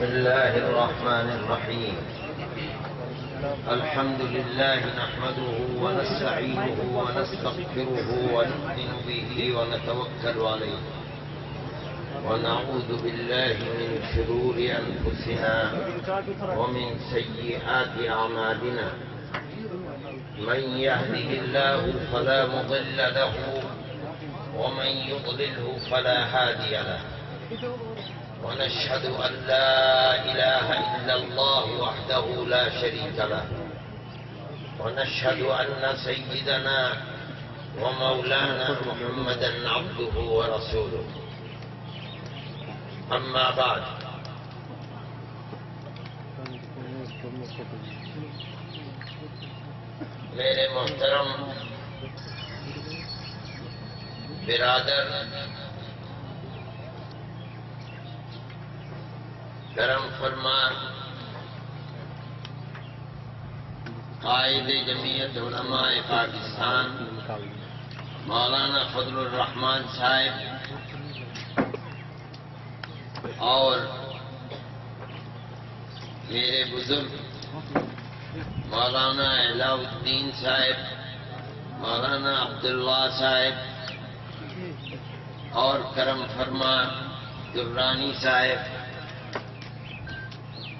بسم الله الرحمن الرحيم. الحمد لله نحمده ونستعينه ونستغفره ونؤمن به ونتوكل عليه ونعوذ بالله من شرور أنفسنا ومن سيئات أعمالنا. من يهده الله فلا مضل له ومن يضلله فلا هادي له. ونشهد أن لا إله إلا الله وحده لا شريك له. ونشهد أن سيدنا ومولانا محمدا عبده ورسوله. أما بعد، میرے محترم برادر، کرم فرما قائد جمعیت علماء پاکستان مولانا فضل الرحمان صاحب اور میرے بزرگ مولانا علاء الدین صاحب، مولانا عبداللہ صاحب اور کرم فرما درانی صاحب،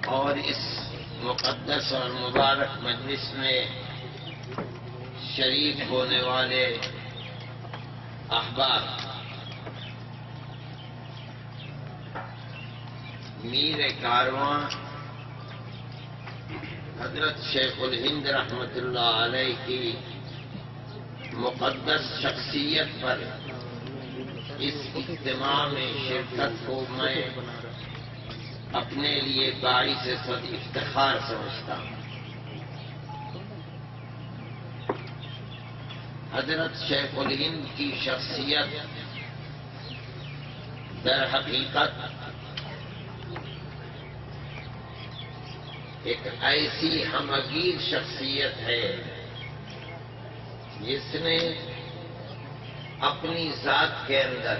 اور اس مقدس اور مبارک مجلس میں شریک ہونے والے احباب، میر کارواں حضرت شیخ الہند رحمۃ اللہ علیہ کی مقدس شخصیت پر اس اجتماع میں شرکت کو میں اپنے لیے باعث صد افتخار سمجھتا ہوں۔ حضرت شیخ الہند کی شخصیت در حقیقت ایک ایسی ہمگیر شخصیت ہے جس نے اپنی ذات کے اندر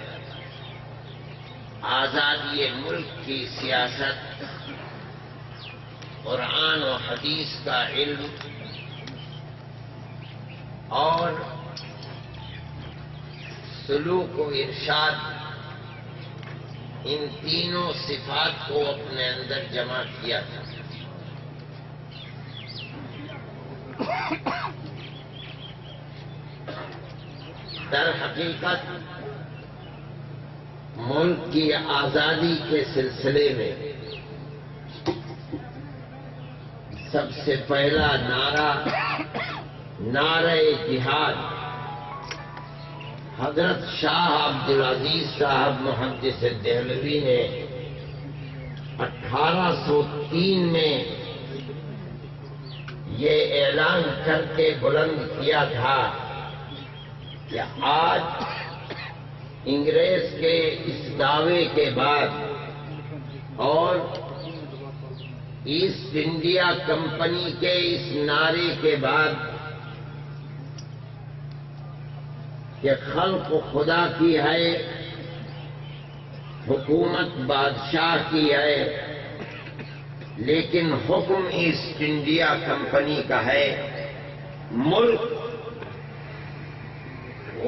آزادی ملک کی سیاست، قرآن و حدیث کا علم اور سلوک و ارشاد، ان تینوں صفات کو اپنے اندر جمع کیا تھا۔ در حقیقت ملک کی آزادی کے سلسلے میں سب سے پہلا نعرہ جہاد حضرت شاہ عبدالعزیز صاحب محدث دہلوی نے 1803 میں یہ اعلان کر کے بلند کیا تھا کہ آج انگریز کے اس دعوے کے بعد اور ایسٹ انڈیا کمپنی کے اس نعرے کے بعد کہ خلق خدا کی ہے، حکومت بادشاہ کی ہے، لیکن حکم ایسٹ انڈیا کمپنی کا ہے، ملک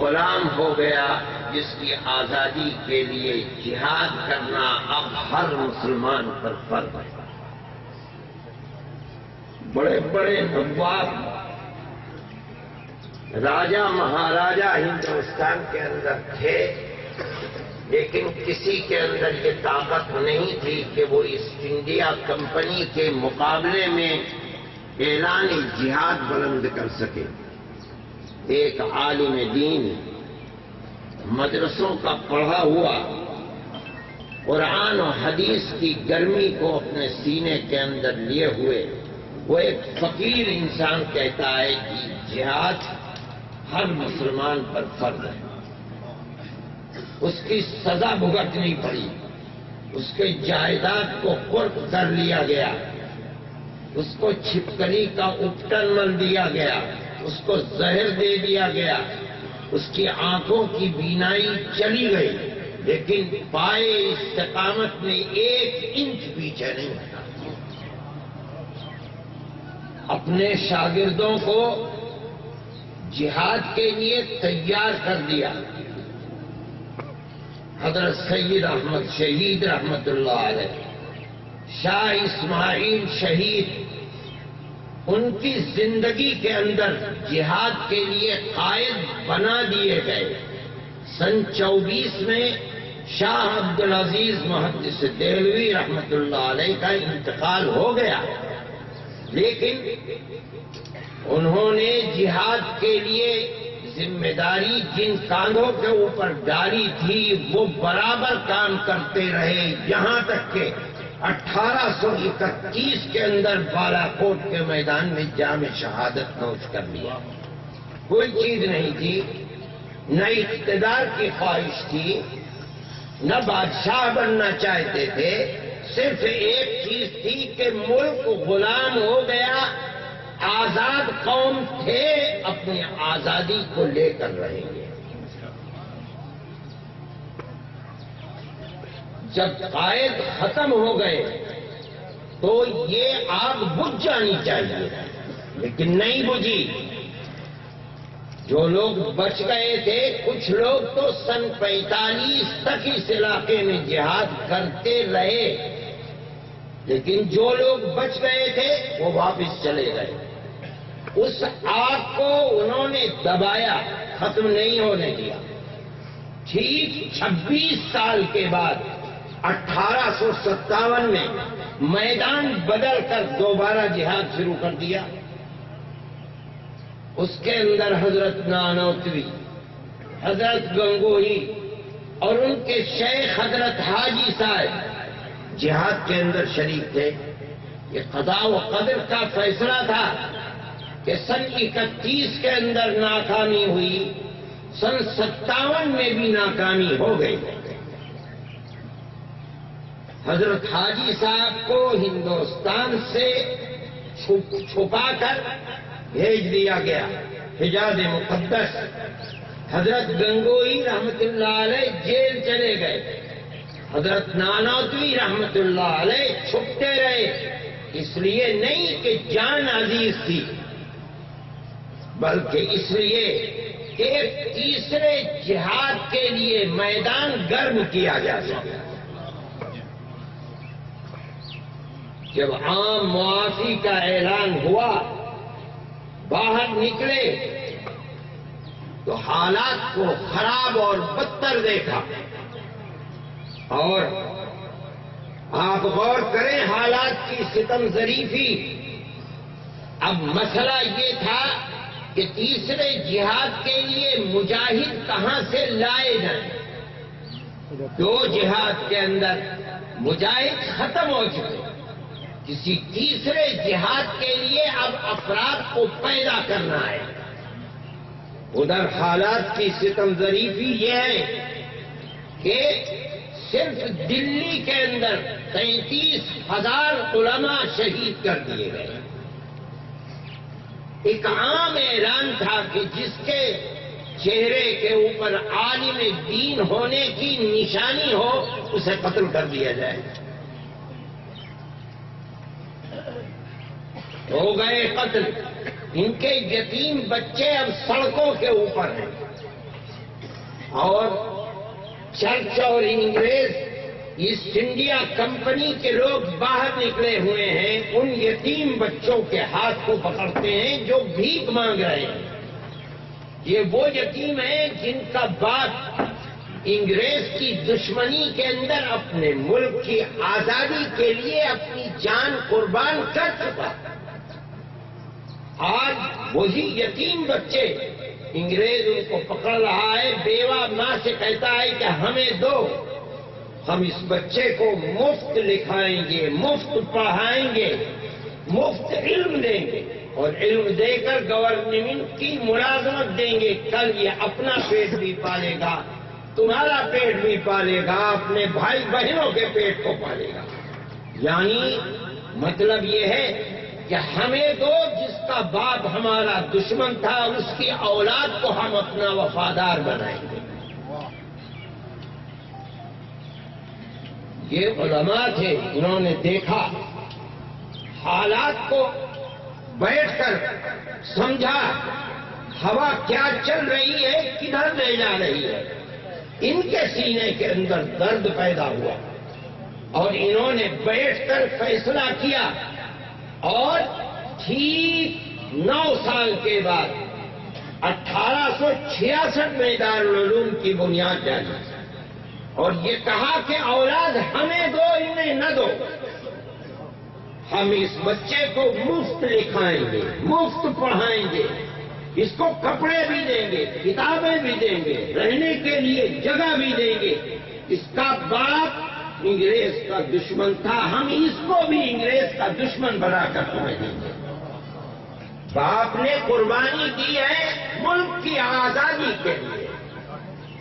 غلام ہو گیا، جس کی آزادی کے لیے جہاد کرنا اب ہر مسلمان پر فرض ہے۔ بڑے بڑے نواب، راجا مہاراجا ہندوستان کے اندر تھے، لیکن کسی کے اندر یہ طاقت نہیں تھی کہ وہ ایسٹ انڈیا کمپنی کے مقابلے میں اعلان جہاد بلند کر سکے۔ ایک عالم دین، مدرسوں کا پڑھا ہوا، قرآن و حدیث کی گرمی کو اپنے سینے کے اندر لیے ہوئے وہ ایک فقیر انسان کہتا ہے کہ جہاد ہر مسلمان پر فرض ہے۔ اس کی سزا بھگتنی پڑی، اس کے جائیداد کو قرق کر لیا گیا، اس کو چھپکلی کا اپٹن مل دیا گیا، اس کو زہر دے دیا گیا، اس کی آنکھوں کی بینائی چلی گئی، لیکن پائے استقامت میں 1 انچ پیچھے نہیں ہٹا. اپنے شاگردوں کو جہاد کے لیے تیار کر دیا. حضرت سید احمد شہید رحمت اللہ علیہ، شاہ اسماعیل شہید، ان کی زندگی کے اندر جہاد کے لیے قائد بنا دیے گئے. سن 24 میں شاہ عبدالعزیز محدث دہلوی رحمت اللہ علیہ کا انتقال ہو گیا، لیکن انہوں نے جہاد کے لیے ذمہ داری جن کاندھوں کے اوپر ڈالی تھی وہ برابر کام کرتے رہے، یہاں تک کہ 1831 کے اندر بالا کوٹ کے میدان میں جام شہادت نوش کر لیا. کوئی چیز نہیں تھی، نہ اقتدار کی خواہش تھی، نہ بادشاہ بننا چاہتے تھے، صرف ایک چیز تھی کہ ملک غلام ہو گیا، آزاد قوم تھے، اپنی آزادی کو لے کر رہیں گے. جب قائد ختم ہو گئے تو یہ آگ بجھ جانی چاہیے، لیکن نہیں بجھی. جو لوگ بچ گئے تھے، کچھ لوگ تو سن 45 تک اس علاقے میں جہاد کرتے رہے، لیکن جو لوگ بچ گئے تھے وہ واپس چلے گئے. اس آگ کو انہوں نے دبایا، ختم نہیں ہونے دیا. ٹھیک 26 سال کے بعد 1857 میں میدان بدل کر دوبارہ جہاد شروع کر دیا. اس کے اندر حضرت نانوتوی، حضرت گنگوہی اور ان کے شیخ حضرت حاجی صاحب جہاد کے اندر شریک تھے. یہ قضاء و قدر کا فیصلہ تھا کہ سن 31 کے اندر ناکامی ہوئی، سن 57 میں بھی ناکامی ہو گئی. حضرت حاجی صاحب کو ہندوستان سے چھپا کر بھیج دیا گیا حجاز مقدس. حضرت گنگوئی رحمت اللہ علیہ جیل چلے گئے. حضرت نانوتوی رحمت اللہ علیہ چھپتے رہے، اس لیے نہیں کہ جان عزیز تھی، بلکہ اس لیے کہ ایک تیسرے جہاد کے لیے میدان گرم کیا جا سکے. جب عام معافی کا اعلان ہوا، باہر نکلے تو حالات کو خراب اور بدتر دیکھا. اور آپ غور کریں حالات کی ستم ظریفی. اب مسئلہ یہ تھا کہ تیسرے جہاد کے لیے مجاہد کہاں سے لائے جائیں. 2 جہاد کے اندر مجاہد ختم ہو چکے، کسی تیسرے جہاد کے لیے اب افراد کو پیدا کرنا ہے. ادھر حالات کی ستم ظریفی یہ ہے کہ صرف دلی کے اندر 33,000 علماء شہید کر دیے گئے. ایک عام اعلان تھا کہ جس کے چہرے کے اوپر عالم دین ہونے کی نشانی ہو اسے قتل کر دیا جائے. ہو گئے قتل. ان کے یتیم بچے اب سڑکوں کے اوپر ہیں، اور چرچ اور انگریز ایسٹ انڈیا کمپنی کے لوگ باہر نکلے ہوئے ہیں، ان یتیم بچوں کے ہاتھ کو پکڑتے ہیں جو بھیک مانگ رہے ہیں. یہ وہ یتیم ہیں جن کا باپ انگریز کی دشمنی کے اندر اپنے ملک کی آزادی کے لیے اپنی جان قربان کر چکا. آج وہی یتیم بچے، انگریز ان کو پکڑ رہا ہے، بیوہ ماں سے کہتا ہے کہ ہمیں دو، ہم اس بچے کو مفت لکھائیں گے، مفت پڑھائیں گے، مفت علم دیں گے، اور علم دے کر گورنمنٹ کی ملازمت دیں گے. کل یہ اپنا پیٹ بھی پالے گا، تمہارا پیٹ بھی پالے گا، اپنے بھائی بہنوں کے پیٹ کو پالے گا. یعنی مطلب یہ ہے کہ ہمیں دو، جس کا باپ ہمارا دشمن تھا اس کی اولاد کو ہم اپنا وفادار بنائیں گے. یہ علماء تھے، انہوں نے دیکھا حالات کو، بیٹھ کر سمجھا ہوا کیا چل رہی ہے، کدھر لے جا رہی ہے۔ ان کے سینے کے اندر درد پیدا ہوا اور انہوں نے بیٹھ کر فیصلہ کیا، اور ٹھیک 9 سال کے بعد 1866 میں دارالعلوم کی بنیاد ڈالی اور یہ کہا کہ اولاد ہمیں دو، انہیں نہ دو، ہم اس بچے کو مفت لکھائیں گے، مفت پڑھائیں گے، اس کو کپڑے بھی دیں گے، کتابیں بھی دیں گے، رہنے کے لیے جگہ بھی دیں گے۔ اس کا باپ انگریز کا دشمن تھا، ہم اس کو بھی انگریز کا دشمن بنا کر تمہیں دیں گے۔ باپ نے قربانی دی ہے ملک کی آزادی کے لیے،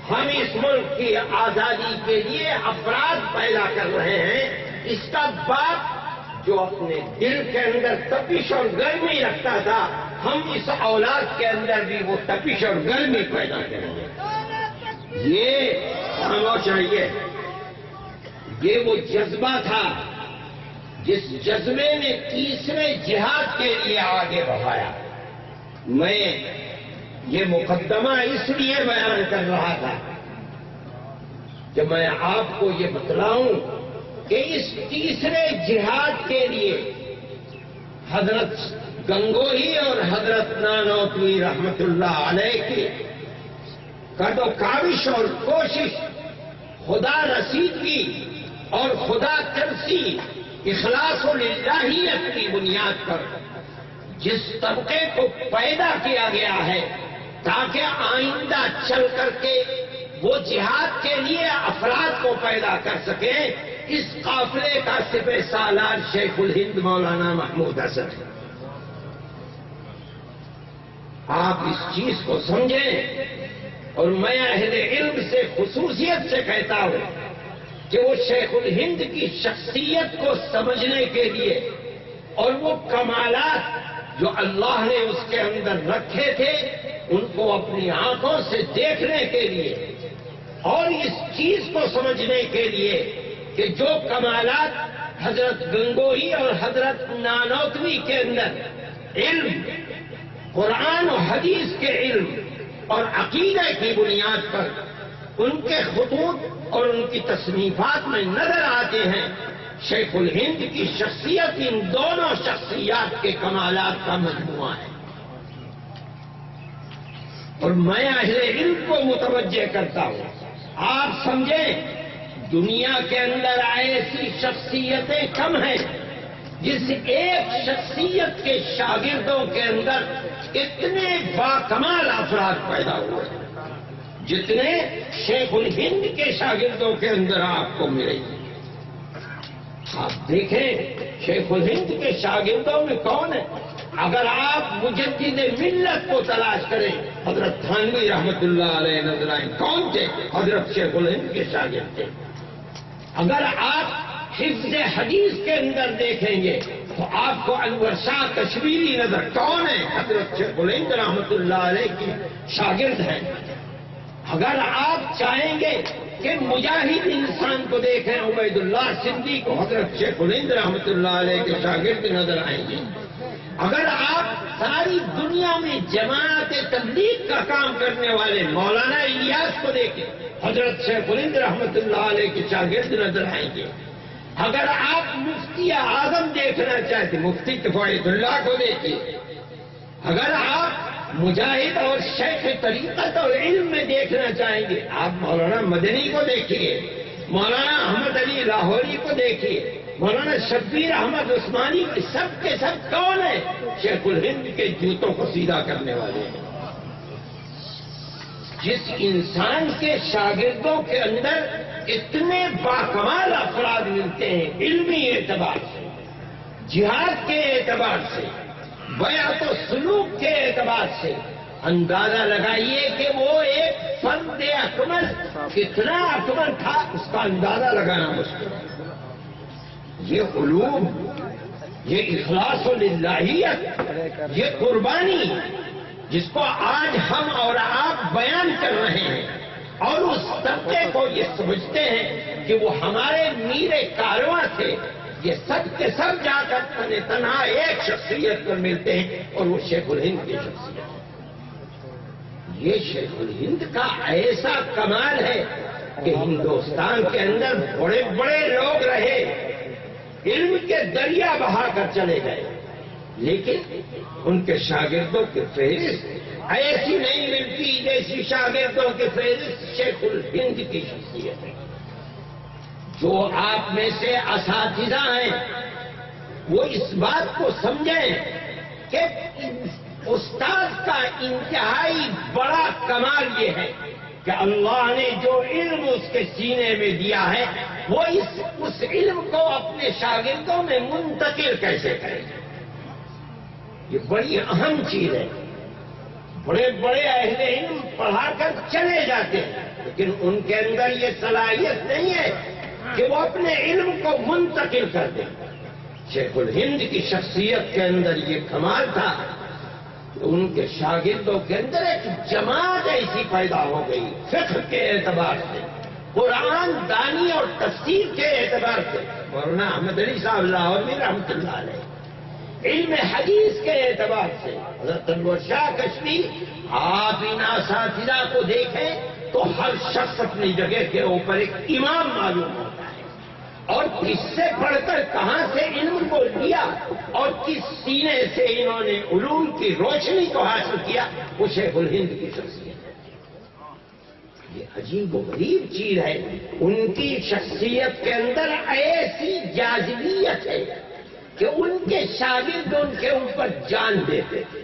ہم اس ملک کی آزادی کے لیے افراد پیدا کر رہے ہیں۔ اس کا باپ جو اپنے دل کے اندر تپش اور گرمی رکھتا تھا، ہم اس اولاد کے اندر بھی وہ تپش اور گرمی پیدا کریں گے۔ یہ خاموش رہیے، یہ وہ جذبہ تھا جس جذبے نے تیسرے جہاد کے لیے آگے بڑھایا۔ میں یہ مقدمہ اس لیے بیان کر رہا تھا کہ میں آپ کو یہ بتلاؤں کہ اس تیسرے جہاد کے لیے حضرت گنگوہی اور حضرت نانوتوی رحمت اللہ علیہ کی قد و کاوش اور کوشش، خدا رسیدگی اور خدا ترسی، اخلاص و للہیت کی بنیاد پر جس طبقے کو پیدا کیا گیا ہے تاکہ آئندہ چل کر کے وہ جہاد کے لیے افراد کو پیدا کر سکے، اس قافلے کا سپہ سالار شیخ الہند مولانا محمود حسن ہے۔ آپ اس چیز کو سمجھیں، اور میں اہل علم سے خصوصیت سے کہتا ہوں کہ وہ شیخ الہند کی شخصیت کو سمجھنے کے لیے اور وہ کمالات جو اللہ نے اس کے اندر رکھے تھے ان کو اپنی آنکھوں سے دیکھنے کے لیے اور اس چیز کو سمجھنے کے لیے کہ جو کمالات حضرت گنگوہی اور حضرت نانوتوی کے اندر علم، قرآن و حدیث کے علم اور عقیدہ کی بنیاد پر ان کے خطوط اور ان کی تصنیفات میں نظر آتے ہیں، شیخ الہند کی شخصیت ان دونوں شخصیات کے کمالات کا مجموعہ ہے۔ اور میں اہل علم کو متوجہ کرتا ہوں، آپ سمجھیں دنیا کے اندر ایسی شخصیتیں کم ہیں جس ایک شخصیت کے شاگردوں کے اندر اتنے باکمال افراد پیدا ہوئے جتنے شیخ الہند کے شاگردوں کے اندر آپ کو ملے گی۔ آپ دیکھیں شیخ الہند کے شاگردوں میں کون ہے؟ اگر آپ مجدد ملت کو تلاش کریں، حضرت تھانوی رحمت اللہ علیہ نظر آئیں، کون تھے؟ حضرت شیخ الہند کے شاگرد تھے۔ اگر آپ حفظ حدیث کے اندر دیکھیں گے تو آپ کو انور شاہ کشمیری نظر، کون ہے؟ حضرت شیخ الہند رحمت اللہ علیہ کی شاگرد ہیں۔ اگر آپ چاہیں گے کہ مجاہد انسان کو دیکھیں، عبید اللہ سندھی کو حضرت شیخ الہند رحمت اللہ علیہ کے شاگرد نظر آئیں گے۔ اگر آپ ساری دنیا میں جماعت تبلیغ کا کام کرنے والے مولانا الیاس کو دیکھیں، حضرت شیخ الہند رحمت اللہ علیہ کے شاگرد نظر آئیں گے۔ اگر آپ مفتی اعظم دیکھنا چاہتے مفتی کفایت اللہ کو دیکھیے۔ اگر آپ مجاہد اور شیخ طریقت اور علم میں دیکھنا چاہیں گے، آپ مولانا مدنی کو دیکھیے، مولانا احمد علی لاہوری کو دیکھیے، مولانا شبیر احمد عثمانی، سب کے سب کون ہیں؟ شیخ الہند کے جوتوں کو سیدھا کرنے والے ہیں۔ جس انسان کے شاگردوں کے اندر اتنے باکمال افراد ملتے ہیں، علمی اعتبار سے، جہاد کے اعتبار سے، بیعت و سلوک کے اعتبار سے، اندازہ لگائیے کہ وہ ایک فرد اکمل کتنا اکمل تھا، اس کا اندازہ لگانا مشکل ہے۔ یہ علوم، یہ اخلاص و للہیت، یہ قربانی جس کو آج ہم اور آپ بیان کر رہے ہیں، اور اس طبقے کو یہ سمجھتے ہیں کہ وہ ہمارے میر کارواں تھے، یہ سب کے سب جا کر تنہا ایک شخصیت پر ملتے ہیں اور وہ شیخ الہند کی شخصیت ہے۔ یہ شیخ الہند کا ایسا کمال ہے کہ ہندوستان کے اندر بڑے بڑے لوگ رہے، علم کے دریا بہا کر چلے گئے، لیکن ان کے شاگردوں کی فہرست ایسی نہیں ملتی جیسی شاگردوں کی فہرست شیخ الہند کی شخصیت ہے۔ جو آپ میں سے اساتذہ ہیں وہ اس بات کو سمجھیں کہ استاد کا انتہائی بڑا کمال یہ ہے کہ اللہ نے جو علم اس کے سینے میں دیا ہے وہ اس علم کو اپنے شاگردوں میں منتقل کیسے کرے گا۔ یہ بڑی اہم چیز ہے۔ بڑے بڑے اہل علم پڑھا کر چلے جاتے ہیں، لیکن ان کے اندر یہ صلاحیت نہیں ہے کہ وہ اپنے علم کو منتقل کر دیں۔ شیخ الہند کی شخصیت کے اندر یہ کمال تھا کہ ان کے شاگردوں کے اندر ایک جماعت ایسی پیدا ہو گئی، فقہ کے اعتبار سے، قرآن دانی اور تفسیر کے اعتبار سے۔ مولانا احمد علی صاحب لاہور میں رحمۃ اللہ علیہ، علم حدیث کے اعتبار سے حضرت انور شاہ کشمیری، آپ ان اساتذہ کو دیکھیں تو ہر شخص اپنی جگہ کے اوپر ایک امام معلوم ہوتا ہے، اور کس سے پڑھ کر کہاں سے علم کو لیا اور کس سینے سے انہوں نے علوم کی روشنی کو حاصل کیا، وہ شیخ الہند کی شخصیت ہے۔ یہ عجیب و غریب چیز ہے، ان کی شخصیت کے اندر ایسی جاذبیت ہے کہ ان کے شاگرد ان کے اوپر جان دیتے تھے۔